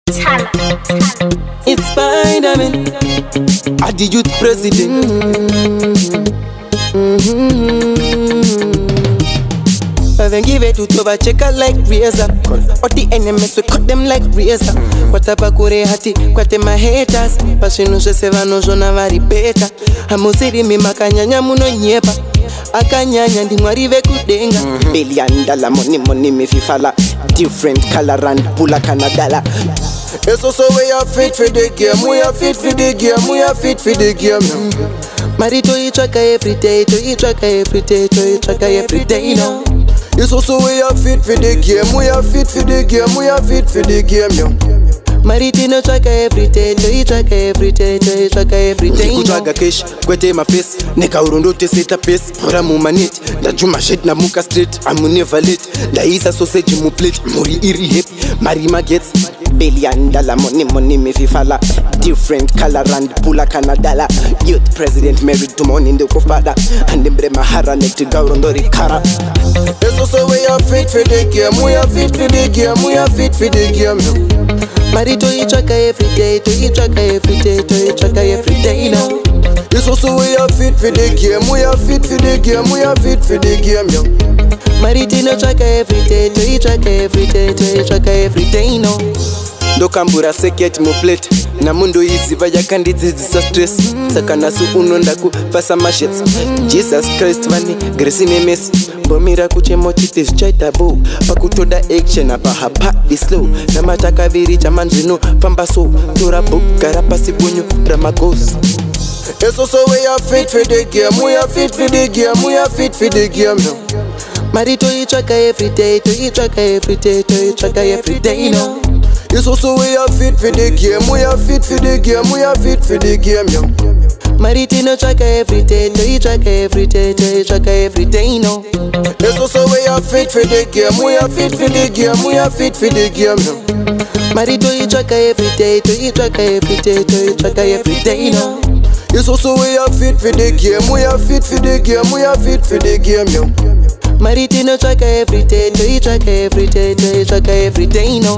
It's Spider-Man, I the youth president. I then give it to Tova, check out like razor. Or the enemies, we cut them like razor. Whatever kure hati, kwate my haters. Pashinu sheseva no jona vari beta. Hamusiri mi makanyanya muno nyepa. Akanyanya ndi mwarive kudenga. $1 billion money me fifala. Different color and pula kanadala. It's also we are fit for the game. We are fit for the game. We are fit for the game. Marito you track every day. To you track every day. To you track every day. No. It's also we are fit for the game. We are fit for the game. We are fit for the game. Mariti no track every day. To you track every day. To you track every day. Kutraga cash. Kwete my face. Neka urondo te seta pace. Pora mu manit. Da juma shit na muka street. I'm never late. Da isa sausage mu plate. Muri iri hip. Marima gets. $1 billion money me fifala. Different color and pula kanadala. Youth president married to money in the kofada. And them mahara neck to go rondo rikara. It's also we are fit for the game. We are fit for the game. We are fit for the game. Marito you track every day. To you track every day. To you track every day. No. It's also we are fit for the game. We are fit for the game. We are fit for the game. Mariti no track every day. To you track every day. To you track every day. No. Ndokambura seketi mu plate na mundo iziva yakandizisa stress sakana su unonda ku fasa mashets Jesus Christ vani grace ne mess bomira kuchemo chitis chaita bo pakutoda action apa hapa this slow na mataka viri chamanjino pamba so tora book garapa sibunyo ramagos. It's also we are fit for the game. We are fit for the game. We are fit for the game. Marito you track every day. To you track every day. To you track every day. No. It's also we are fit for the game. We are fit for the game. We are fit for the game. Mariti no track every day. To you track every day. To you track every day. No. It's also we are fit for the game. We are fit for the game. We are fit for the game. Marito you track every day. To you track every day. To you track every day. No. It's also we are fit for the game. We are fit for the game. We are fit for the game. Mariti no track every day. To you track every day. To you track every day. No.